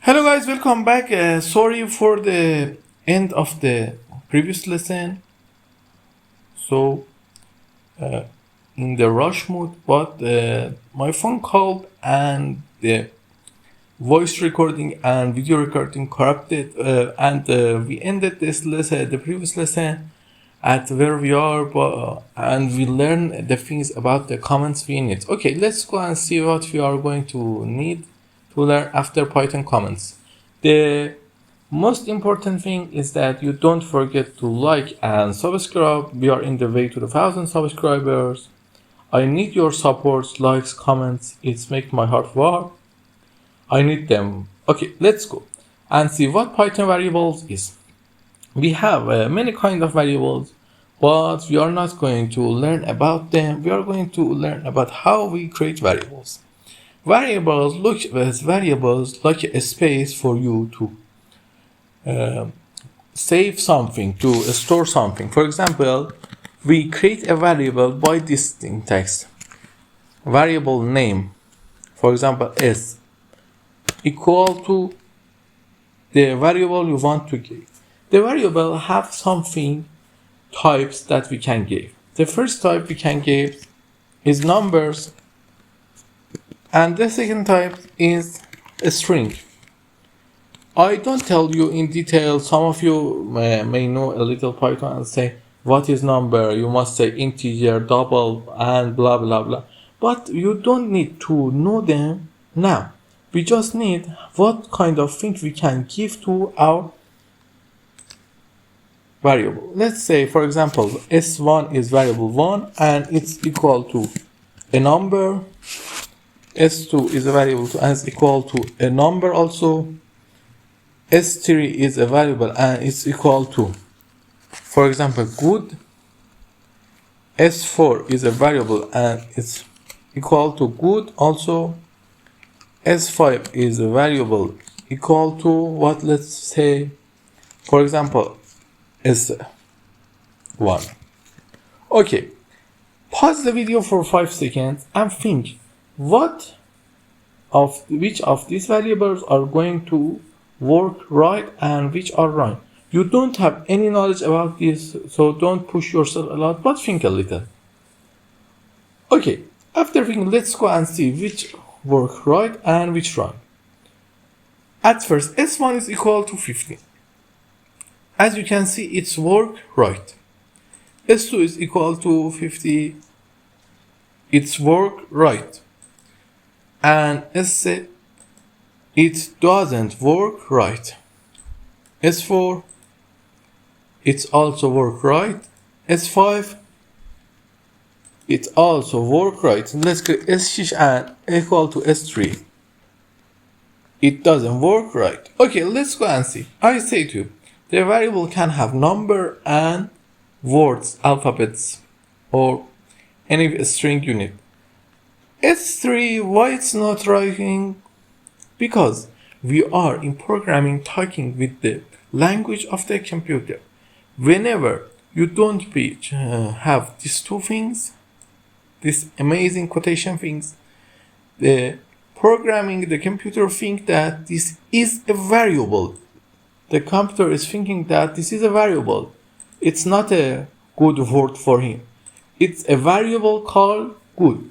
Hello guys, welcome back. Sorry for the end of the previous lesson. So in the rush mode, but my phone called and the voice recording and video recording corrupted, and we ended this lesson, the previous lesson, at where we are, and we learn the things about the comments we need. Okay, let's go and see what we are going to need to learn after Python comments. The most important thing is that you don't forget to like and subscribe. We are in the way to the 1,000 subscribers. I need your support, likes, comments. It's make my heart warm. I need them. Okay, let's go and see what Python variables is. We have many kind of variables, but we are not going to learn about them. We are going to learn about how we create variables. Variables look as variables like a space for you to save something, to store something. For example, we create a variable by this syntax. Variable name, for example, s equal to the variable you want to give. The variable have something types that we can give. The first type we can give is numbers, and the second type is a string. I don't tell you in detail. Some of you may know a little Python and say, what is number? You must say integer, double, and blah blah blah. But you don't need to know them now. We just need what kind of thing we can give to our variable. Let's say, for example, s1 is variable 1 and it's equal to a number. S2 is a variable and it's equal to a number also. S3 is a variable and it's equal to, for example, good. S4 is a variable and it's equal to good also. S5 is a variable equal to what? Let's say, for example, S1. Okay, pause the video for 5 seconds and think which of these variables are going to work right and which are wrong. You don't have any knowledge about this, so don't push yourself a lot, but think a little. Okay, after thinking, let's go and see which work right and which wrong. At first, S1 is equal to 15. As you can see, it's work right. S2 is equal to 50. It's work right. And S6, it doesn't work right. S4, it's also work right. S5, it also work right. Let's go S6 and equal to S3. It doesn't work right. Okay, let's go and see. I say to you, the variable can have number and words, alphabets, or any string unit. S3, why it's not writing? Because we are in programming talking with the language of the computer. Whenever you don't have these two things, these amazing quotation things, the computer think that this is a variable. The computer is thinking that this is a variable. It's not a good word for him. It's a variable called good.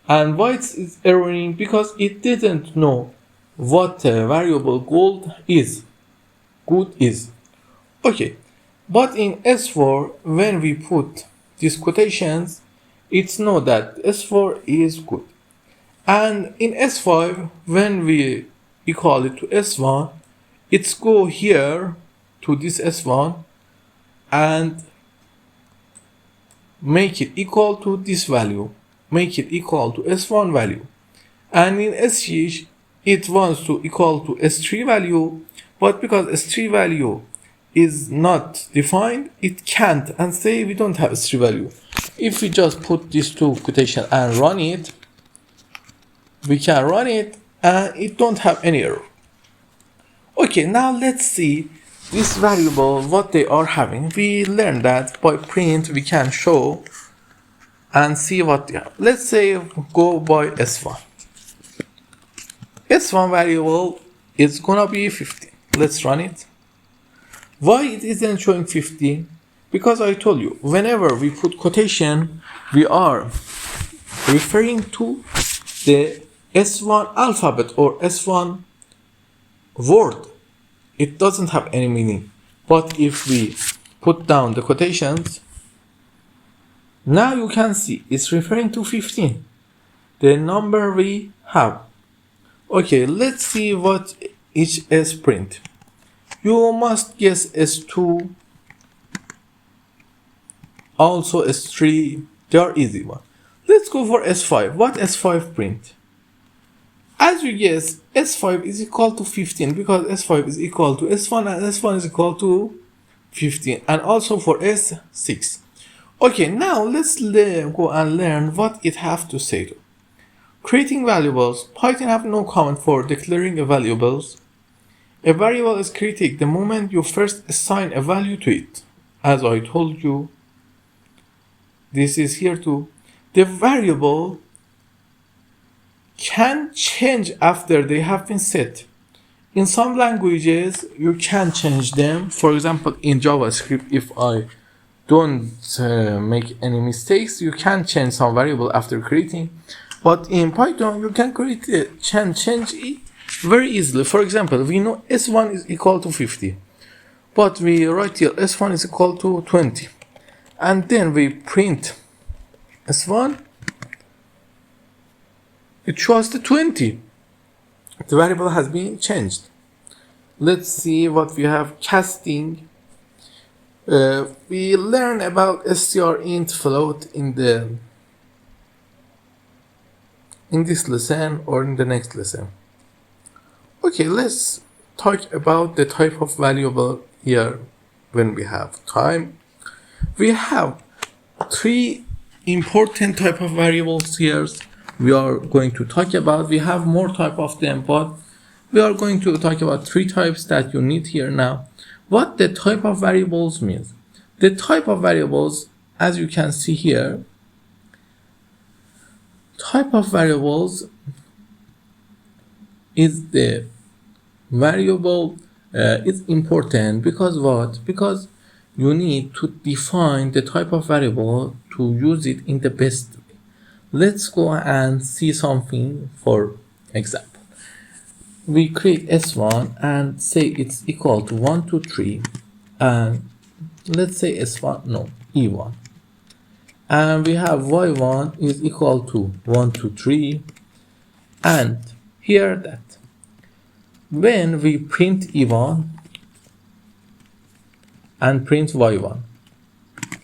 And why it's erroring? Because it didn't know what a variable good is. Okay, but in S4, when we put these quotations, it's know that S4 is good. And in S5, when we equal it to S1, it's go here to this S1 and make it equal to this value. Make it equal to S1 value. And in S6, it wants to equal to S3 value, but because S3 value is not defined, it can't, and say we don't have S3 value. If we just put these two quotations and run it, we can run it and it don't have any error. Okay, now let's see this variable, what they are having. We learned that by print we can show and see what they have. Let's say go by S1. S1 variable it's gonna be 15. Let's run it. Why it isn't showing 15? Because I told you, whenever we put quotation, we are referring to the S1 alphabet or S1 word. It doesn't have any meaning. But if we put down the quotations, now you can see it's referring to 15, the number we have. Okay, let's see what each S print. You must guess S2, also S3, they are easy one. Let's go for S5. What S5 print? As you guess, S5 is equal to 15 because S5 is equal to S1 and S1 is equal to 15, and also for S6. Okay, now let's go and learn what it have to say to. Creating variables. Python have no comment for declaring a variables. A variable is created the moment you first assign a value to it. As I told you, this is here too. The variable can change after they have been set. In some languages, you can change them. For example, in JavaScript, if I don't make any mistakes, you can change some variable after creating. But in Python, you can create it, change it very easily. For example, we know S1 is equal to 50, but we write here S1 is equal to 20, and then we print S1. It shows the 20. The variable has been changed. Let's see what we have. Casting. We learn about strint float in this lesson or in the next lesson. Okay, let's talk about the type of variable here. When we have time, we have three important type of variables here. We are going to talk about. We have more type of them, but we are going to talk about three types that you need here now. What the type of variables means. The type of variables, as you can see here, type of variables is the variable is important because what? Because you need to define the type of variable to use it in the best way. Let's go and see something. For example, we create S1 and say it's equal to 1, 2, 3, and let's say S1, no, E1. And we have Y1 is equal to 1, 2, 3, and here that. When we print E1 and print Y1,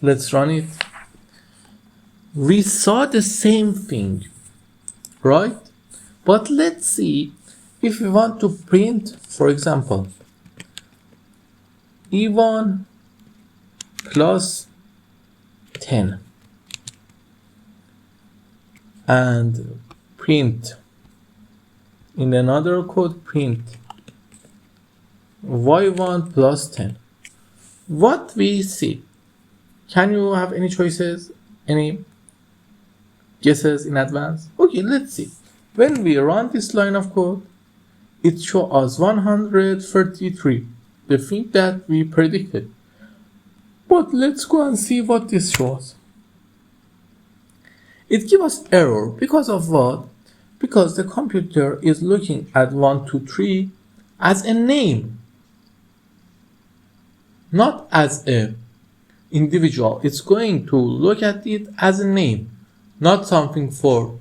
let's run it. We saw the same thing, right? But let's see if we want to print, for example, E1 plus 10 and print in another code, print Y1 plus 10. What we see? Can you have any choices? Any guesses in advance? Okay, let's see. When we run this line of code, it shows us 133, the thing that we predicted. But let's go and see what this shows. It gives us error because of what? Because the computer is looking at 1, 2, 3 as a name, not as a individual. It's going to look at it as a name, not something for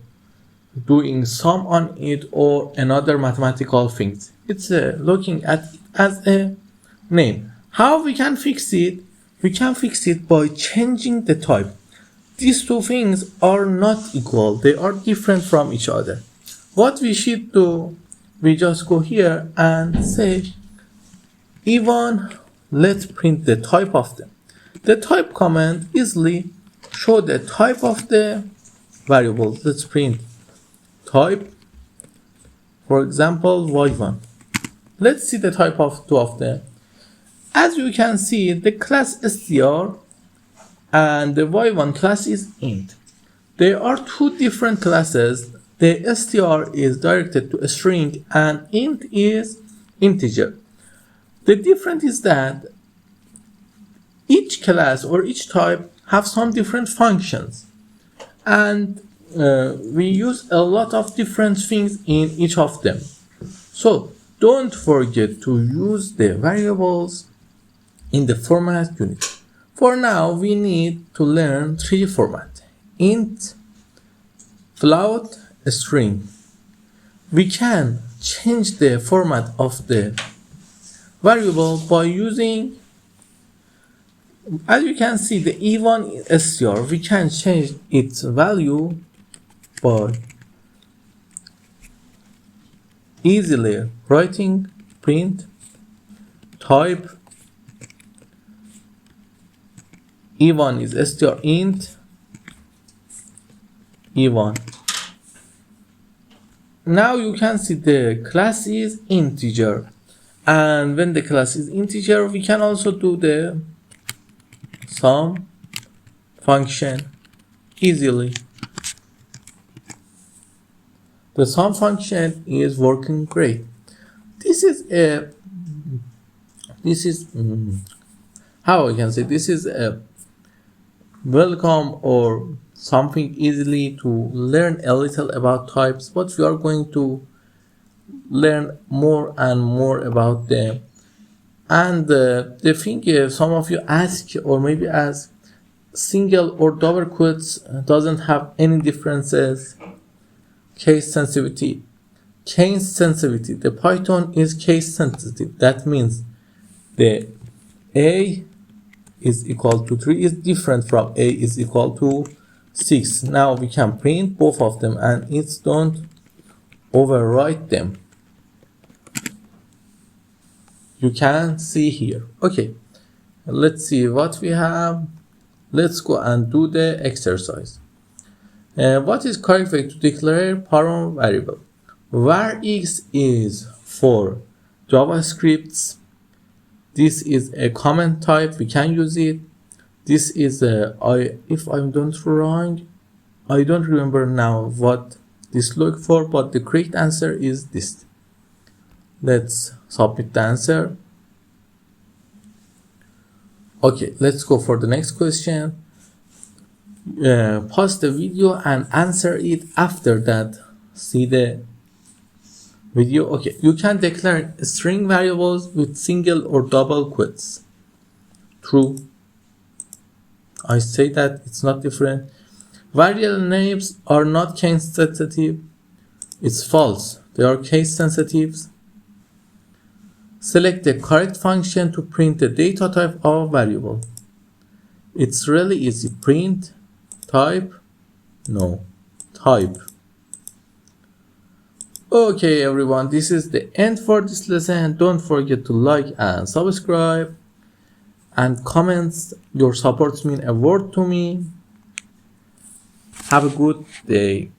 doing sum on it or another mathematical things. It's looking at it as a name. How we can fix it? We can fix it by changing the type. These two things are not equal. They are different from each other. What we should do, we just go here and say E1, let's print the type of them. The type command easily show the type of the variable. Let's print type, for example, Y1. Let's see the type of two of them. As you can see, the class str and the Y1 class is int. There are two different classes. The str is directed to a string and int is integer. The difference is that each class or each type have some different functions, and we use a lot of different things in each of them. So don't forget to use the variables in the format unit. For now, we need to learn three formats: int, float, string. We can change the format of the variable by using, as you can see, the E1 str. We can change its value by easily writing print type E1 is str int E1. Now you can see the class is integer, and when the class is integer, we can also do the sum function easily. The sum function is working great. This is how I can say, this is a welcome or something easily to learn a little about types, but we are going to learn more and more about them. And the thing is, some of you ask or maybe ask, single or double quotes doesn't have any differences. Case sensitivity. The Python is case sensitive. That means the a is equal to 3 is different from a is equal to 6. Now we can print both of them and it don't overwrite them. You can see here. Okay, let's see what we have. Let's go and do the exercise. What is correct way to declare param variable? Var x is for JavaScripts. This is a comment type. We can use it. This is if I don't wrong, I don't remember now what this look for, but the correct answer is this. Let's submit the answer. Okay, let's go for the next question. Pause the video and answer it after that. See the video. Okay, you can declare string variables with single or double quotes. True. I say that it's not different. Variable names are not case sensitive. It's false. They are case sensitive. Select the correct function to print the data type of variable. It's really easy. Print type. No, type. Okay everyone, this is the end for this lesson. Don't forget to like and subscribe and comments. Your support means a word to me. Have a good day.